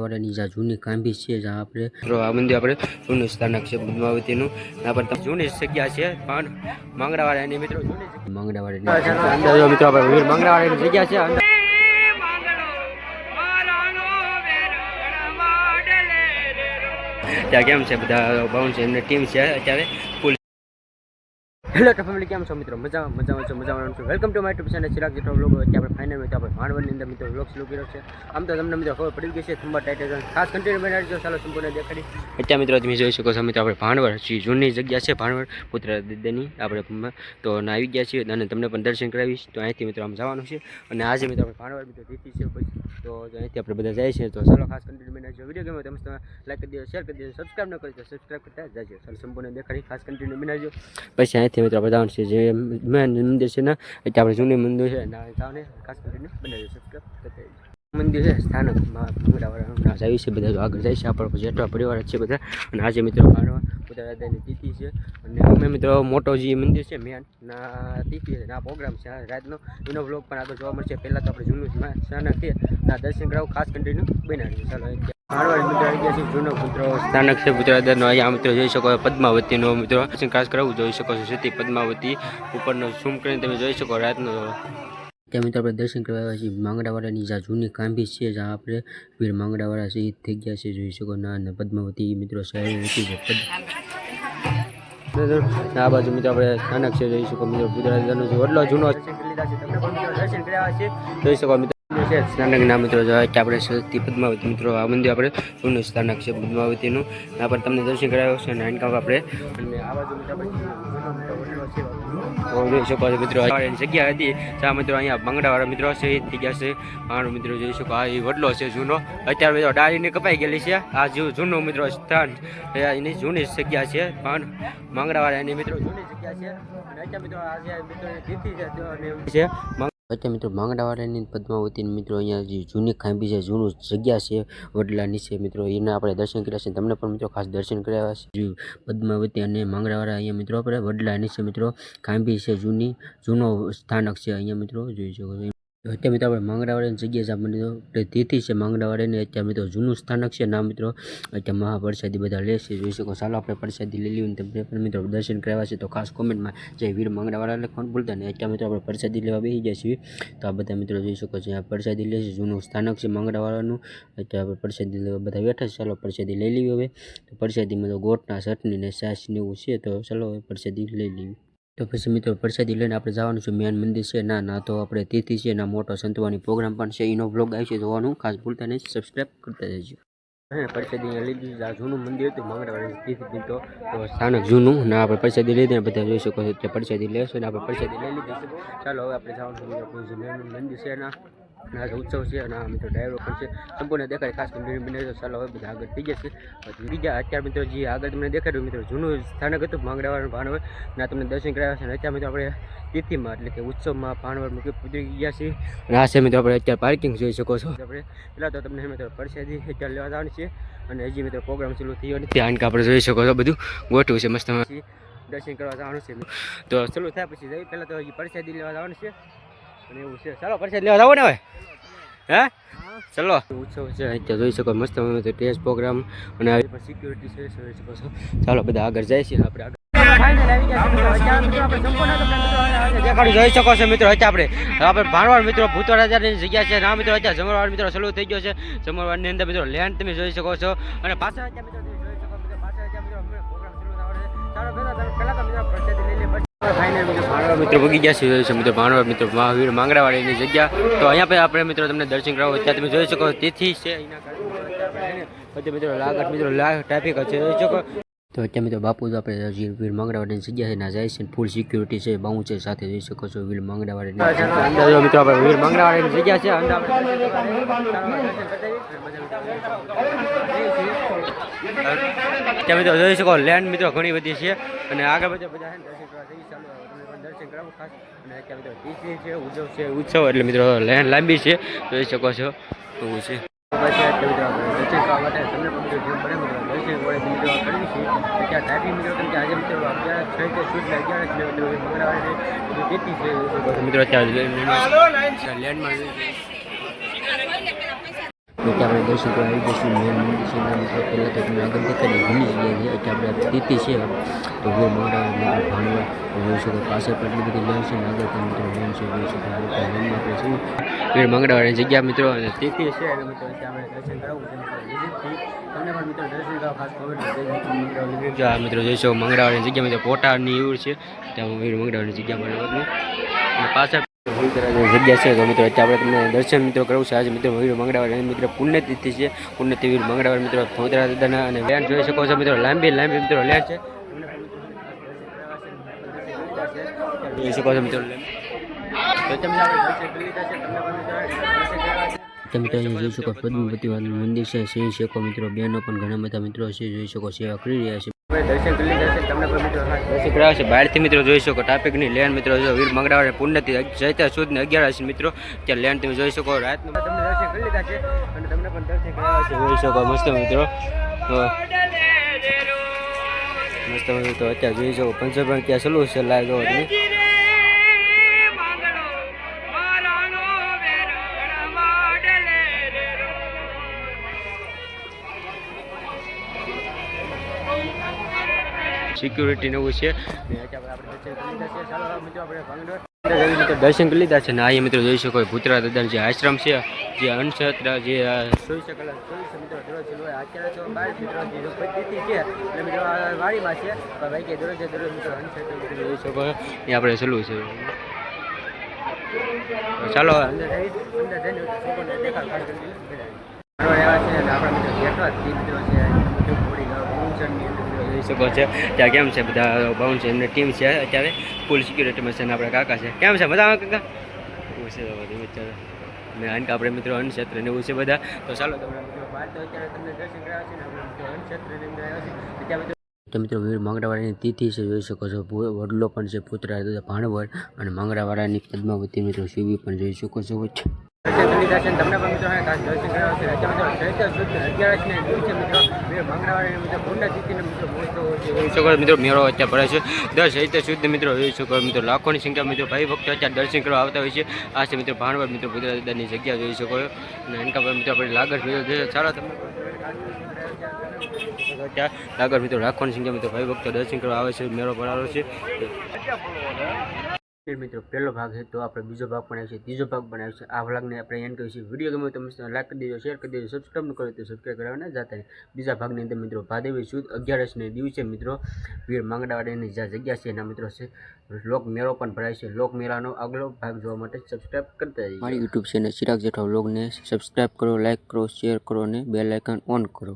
વાળાની જ્યાં જૂની કાંભી છે જ્યાં આપણે આ મંદિર આપણે જૂનું સ્થાનક છે પદ્માવતીનું. ત્યાં પર જૂની જગ્યા છે પણ માંગડાવાળાની મિત્રો માંગડાવાળાની મિત્રો આપણે વીર માંગડાવાળાની જગ્યા છે અંદર. ત્યાં કેમ છે બધા બાઉન્સ એમની ટીમ છે અત્યારે ફૂલ. હેલો તો ફેમિલી, કેમ છો મિત્રો? મજામાં છો? Welcome to my YouTube channel Chirag Jethwa vlog. અત્યારે આપણે ફાઇનલ તો આપણે ભાણવડની અંદર મિત્રો વ્લોગ શરૂ કર્યો છે. આમ તો તમને મિત્રો ખબર પડી ગઈ છે થંબા ટાઇટલ ખાસ કન્ટિન્યુ બનાવજો. ચાલો સંપૂર્ણ દેખાડી. અત્યારે મિત્રો તમે જોઈ શકો છો મિત્રો આપણે ભાણવડ જૂની જગ્યા છે ભાણવડ પુત્ર દીદાની આપણે તો આવી ગયા છીએ અને તમને પણ દર્શન કરાવીશ. તો અહીંથી મિત્રો આમ જવાનું છે અને આજે મિત્રો આપણે ભાણવડ મિત્રો જીતી છે પછી તો અહીંથી આપણે બધા જાય છે. તો ચાલો ખાસ કન્ટિન્યુ બનાવજો. વિડીયો ગમે તમે લાઈક કરી દેજો, શેર કરી દેજો, સબસ્ક્રાઈબ ન કરી તો સબસ્ક્રાઈબ કરતા જજો. ચાલો સંપૂર્ણ દેખાડી ખાસ કન્ટિન્યુ બનાવજો. પછી અહીંથી મિત્રો બધા છે જે મેન મંદિર છે ને એટલે આપણે જૂની મંદિર છે ખાસ કરીને બનાવી સબસ્ક્રાઈબ કરતા મંદિર છે સ્થાનકમાં માંગડાવાળા જાય છે બધા આગળ જાય છે. આપણો જેટલા પરિવાર છે બધા અને આજે મિત્રો પોતા દાદાની તિથિ છે અને અમે મિત્રો મોટો જે મંદિર છે મેન ના તિથિ છે ના પ્રોગ્રામ છે રાતનો એનો વ્લોગ પણ આગળ જોવા મળશે. પહેલાં તો આપણે જૂનું સ્થાનક છે ના દર્શન કરાવું ખાસ કન્ટિન્યુ બનાવીએ. ચાલો ભાણવડ મિત્રો આવી ગયા છે જૂનો મિત્રો સ્થાનક છે ગુજરાતનો. અહીંયા મિત્રો જોઈ શકો પદ્માવતીનો મિત્રો ખાસ કરાવવું જોઈ શકો છો. સતી પદ્માવતી ઉપરનો ઝૂમ કરીને તમે જોઈ શકો રાતનો. ત્યાં મિત્રો આપણે દર્શન કરવા આવ્યા છીએ માંગડાવાળાની જ્યાં જૂની કાંભી છે જ્યાં આપણે વીર માંગડાવાળા શહીદ થઈ ગયા છે જોઈ શકો ના અને પદ્માવતી મિત્રો શહેર હતી આ બાજુ મિત્રો આપણે સ્થાનક છે જોઈ શકો મિત્રો ગુજરાતનો જે વડલો જૂનો દર્શન કર્યા છે જોઈ શકો મિત્રો સ્થાનક ના મિત્રો કે આપણે સતી પદ્માવતી મિત્રો આ મંદિર આપણે જૂનું સ્થાનક છે પદ્માવતીનું. ત્યાં પર તમને દર્શન કરાવ્યો છે અને આનકામ આપણે અને આ બાજુ જોઈ શકો છો મિત્રો જગ્યા હતી જ્યાં મિત્રો અહીંયા માંગડાવાળા મિત્રો શહીદ થઈ ગયા છે. આ મિત્રો જોઈ શકો આ એ વડલો છે જૂનો. અત્યારે મિત્રો ડાળીને કપાઈ ગયેલી છે. આ જૂનું મિત્રો સ્થાન એની જૂની જગ્યા છે પણ માંગડાવાળા એની મિત્રો જૂની જગ્યા છે અને અત્યારે મિત્રો આજે મિત્રો તિથિ છે અત્યારે મિત્રો માંગડાવાળાની પદ્માવતીની મિત્રો અહીંયા જે જૂની ખાંભી છે જૂનું જગ્યા છે વડલાની છે મિત્રો એના આપણે દર્શન કર્યા છે. તમને પણ મિત્રો ખાસ દર્શન કર્યા છે પદ્માવતી અને માંગડાવાળા અહીંયા મિત્રો આપણે વડલાની છે મિત્રો ખાંભી છે જૂનો સ્થાનક છે અહીંયા મિત્રો જોઈ શકો છો. અત્યારે મિત્રો આપણે માંગડાવાળાની જગ્યા છે આપણે તિથિ છે માંગડાવાળાની. અત્યારે મિત્રો જૂનું સ્થાનક છે ના મિત્રો અત્યારે મહાપ્રસાદી બધા લેશે જોઈ શકો. ચાલો આપણે પ્રસાદી લઈ લઈએ તમને પણ મિત્રો દર્શન કરાવ્યા છે તો ખાસ કોમેન્ટમાં જય વીર માંગડાવાળા લખવાનું ભૂલતા નહીં. અત્યારે મિત્રો આપણે પ્રસાદી લેવા બેસી જાય છીએ તો આ બધા મિત્રો જોઈ શકો છો આ પ્રસાદી લેશે જૂનું સ્થાનક છે માંગડાવાળાનું. અત્યારે આપણે પ્રસાદી લેવા બધા બેઠા છે. ચાલો પ્રસાદી લઈ લેવી હવે. તો પ્રસાદીમાં તો ગોટના ચટણી ને છાશ ને એવું છે તો ચાલો હવે પ્રસાદી લઈ લેવી. તો પછી મિત્રો પ્રસાદી લઈને આપણે જવાનું છે મેન મંદિર છે ના તો આપણે તિથિ છે ના મોટો સંતવાની પ્રોગ્રામ પણ છે એનો બ્લોગ આવી છે જોવાનું ખાસ ભૂલતા નહીં સબસ્ક્રાઈબ કરતા જજો. પ્રસાદી લીધી આ જૂનું મંદિર હતું માંગડાવાળાની તિથિ તો સ્થાનક જૂનું ના આપણે પ્રસાદી લીધી ને બધા જોઈ શકો છો એટલે પ્રસાદી લેશે ને આપણે પ્રસાદી લઈ લીધી છે. ચાલો હવે આપણે જવાનું મંદિર છે ના ઉત્સવ છે અને આ મિત્રો ડાયરો પણ છે સંપૂર્ણ દેખાય ખાસ કરીને બનાવી. ચાલો હવે બધા આગળ થઈ જશે બીજા અત્યારે મિત્રો જે આગળ તમને દેખાડ્યું મિત્રો જૂનું સ્થાનક હતું માંગડાવાળા ભાણવડ ના તમને દર્શન કરાવ્યા છે અને અત્યારે મિત્રો આપણે તિથિમાં એટલે કે ઉત્સવમાં ભાણવડ મૂકી પૂજી ગયા છીએ અને આ છે મિત્રો આપણે અત્યારે પાર્કિંગ જોઈ શકો છો. આપણે પહેલાં તો તમને મિત્રો પ્રસાદી અત્યારે લેવા જવાની છે અને હજી મિત્રો પ્રોગ્રામ ચાલુ થયો નથી કારણ કે આપણે જોઈ શકો છો બધું ગોઠવું છે મસ્ત દર્શન કરવા જવાનું છે તો ચાલુ થાય પછી જઈ પહેલાં તો હજી પ્રસાદી લેવા જવાનું છે અને એવું છે. ચાલો પ્રસાદ લેવા જાવ ને હવે હે ચલો ઉત્સવ છે અત્યારે જોઈ શકો મસ્ત ટેસ્ટ પ્રોગ્રામ અને આવી પણ સિક્યુરિટી છે જોઈ શકો છો. ચાલો બધા આગળ જાય છે આપણે જોઈ શકો છો મિત્રો અત્યારે આપણે ભાણવડ મિત્રો ભૂતવાડ રાજાની જગ્યા છે ના મિત્રો અત્યારે જમણવાર મિત્રો ચાલુ થઈ ગયો છે. જમણવારની અંદર મિત્રો લેન્ડ તમે જોઈ શકો છો અને પાછા અત્યારે મિત્રો જોઈ શકો મિત્રો પાછા અત્યારે મિત્રો પ્રોગ્રામ શરૂ થવાનો છે. ચાલો પહેલા તો મિત્રો પ્રસાદી લઈ લે ફાઇનલ મિત્રો ભાણવડ મિત્રો ભગી ગયા છે મિત્રો ભાણવડ મિત્રો મહાવીર માંગડાવાળાની જગ્યા તો અહીંયા પર આપણે મિત્રો તમને દર્શન કરાવો. અત્યારે તમે જોઈ શકો તિથિ છે એના મિત્રો લાગત મિત્રો ટ્રાફિક છે જોઈ શકો. તો અત્યારે મિત્રો બાપુ તો આપણે વીર માંગડાવાળાની જગ્યા છે ના જાય છે ફૂલ સિક્યુરિટી છે બાઉ છે સાથે જોઈ શકો છો વીર માંગડાવાળાની અંદર મિત્રો આપણે વીર માંગડાવાળાની જગ્યા છે અંદર ત્યાં મિત્રો જોઈ શકો લેન્ડ મિત્રો ઘણી બધી છે અને આગળ બધા દર્શન કરવા જઈએ. ચાલો દર્શન કરાવું ખાસ અને અત્યારે મિત્રો તિથિ છે ઉત્સવ એટલે મિત્રો લેન્ડ લાંબી છે જોઈ શકો છો એવું છે. પછી દર્શન કરવા માટે તમને પણ જેમ પડે મિત્રો દર્શન વડે મિત્રો કરવી છે ત્યાં ટાઈપિંગ મિત્રો કેમ કે આજે મિત્રો 11 6 શૂટ 11 કિલોમીટર મંગળવારે તિથિ છે મિત્રો અત્યારે લેન્ડમાં તો કે આપણે દર્શન કરવા આવી જઈશું મેન મંદિર છે એના મિત્રો પહેલાં તો તમને આગળ દેખાડી ઘણી જગ્યાએ છે એટલે આપણે તિથિ છે તો વીર મંગળા મિત્રો ભાણવડ જોઈ શકો પાછળ પણ એટલી બધી લેન છે અને આગળ પણ મિત્રો લેન છે જોઈ શકો મોટા લેનમાં આપણે છીએ વીર મંગળાવાળાની જગ્યા મિત્રો અને તિથિ છે અને મિત્રો ત્યાં આપણે દર્શન કરાવવું છે વિઝિટથી તમને પણ મિત્રો દર્શન કરવા ખાસ કોમેન્ટ જો આ મિત્રો જોઈ શકો મંગળાવાળાની જગ્યા મિત્રો પોટાની એવું છે ત્યાં વીર મંગળાવાળાની જગ્યા બનાવવાનું અને પાછળ જગ્યા છે તો મિત્રો આપણે તમને દર્શન મિત્રો કરવું છે આજે મિત્રો વીર મંગળાવાળા મિત્રો પુણ્યતિથિ છે પુણ્યતિથિ વીર મંગળાવાળા મિત્રો ભોતરા દાદાના અને લેન્ડ જોઈ શકો છો મિત્રો લાંબી મિત્રો લેન્ડ છે જોઈ શકો છો મિત્રો તમે અહીંયા જોઈ શકો પદ્માવતી વાળું મંદિર છે સિંહ શેકો મિત્રો બેનો પણ ઘણા બધા મિત્રો છે જોઈ શકો સેવા કરી રહ્યા છે દર્શન કરી લીધા છે તમને પણ મિત્રો દર્શન કરાવે છે બહારથી મિત્રો જોઈ શકો ટ્રાફિકની લેન મિત્રો જો વીર મંગળાવાળા પુણ્યથી ચૈત્ર સુદ ને 11 મિત્રો ત્યાં લેન તમે જોઈ શકો રાતનું તમને દર્શન કરી લીધા છે અને તમને પણ દર્શન કરાવે છે જોઈ શકો મસ્ત મિત્રો મસ્ત મિત્રો અત્યારે જોઈ શકો પંચરભાઈ ત્યાં સલું છે લાઈવ જોવો તમે સિક્યુરિટી ને એવું છે દર્શન કરી લીધા છે ને અહીંયા મિત્રો જોઈ શકો ભૂતરા દાદાનો જે આશ્રમ છે જે અન્નક્ષેત્ર જે 24 કલાક 24 મિત્રો દરરોજ હોય અત્યારે તો 12 મિત્રો જે પદ્ધતિ છે એટલે મિત્રો વાડીમાં છે ભાઈ કે દરરોજ મિત્રો અન્નક્ષેત્ર જોઈ શકો એ આપણે સલું છે ચાલો અંદર જઈને દેખાડ ખાસ કરી રહ્યા છે અને આપણા મિત્રો જેટલા મિત્રો છે જોઈ શકો છે ત્યાં કેમ છે બધા બાઉન્ડ છે એમની ટીમ છે અત્યારે ફૂલ સિક્યુરિટીમાં છે ને આપણા કાકા છે કેમ છે મજામાં કાકા એવું છે બધું વિચારો ને આપણે મિત્રો અન્નક્ષેત્ર ને એવું છે બધા તો ચાલો તમને મિત્રો બહાર તો અત્યારે તમને દર્શન કરાવે છે ને આપણે મિત્રો અન્નક્ષેત્ર ની અંદર આવ્યા છે તો મિત્રો વીર મંગળાવાળાની તિથિ છે જોઈ શકો છો વડલો પણ છે પુત્રા ભાણવડ અને મંગળાવાળાની પદ્માવતી મિત્રો શિવી પણ જોઈ શકો છો તમને પણ મિત્રો ખાસ દર્શન કરાવે છે અત્યારે ચૈત્ર સુદ 11 ને દિવસે મિત્રો વીર મંગળાવાળાની મિત્રો પુણ્યતિથિને મિત્રો જોઈ શકો મિત્રો મેળો અત્યારે ભરાય છે દર ચૈત્ર સુદ મિત્રો જોઈ શકો મિત્રો લાખોની સંખ્યા મિત્રો ભાઈ ભક્તો અત્યારે દર્શન કરવા આવતા હોય છે આ છે મિત્રો ભાણવડ મિત્રો પુત્રા દાદાની જગ્યા જોઈ શકો અને એનકા પર મિત્રો આપણે લાગર સારા તમને લાગર મિત્રો લાખોની સંખ્યા મિત્રો ભાઈ ભક્તો દર્શન કરવા આવે છે મેળો ભરાયો છે મિત્રો પહેલો ભાગ છે તો આપણે બીજો ભાગ પણ આવશે ત્રીજો ભાગ પણ આવશે આ વ્લોગને આપણે એન્ડ કરીશું વિડીયો ગમે તો લાઈક કરી દેજો શેર કરી દેજો સબસ્ક્રાઈબ ન કરો તો સબસ્ક્રાઈબ કરવાના જાતા બીજા ભાગની અંદર મિત્રો ભાદેવી સુદ 11 ને દિવસે મિત્રો વીર મંગળાવાળાની જ્યાં જગ્યા છે એના મિત્રો છે લોક મેળો પણ ભરાય છે લોક મેળાનો આગલો ભાગ જોવા માટે સબસ્ક્રાઈબ કરતા રહીએ મારી યુટ્યુબ ચેનલ ચિરાગ જેઠવા વ્લોગને સબસ્ક્રાઈબ કરો લાઈક કરો શેર કરો અને બેલ આઇકન ઓન કરો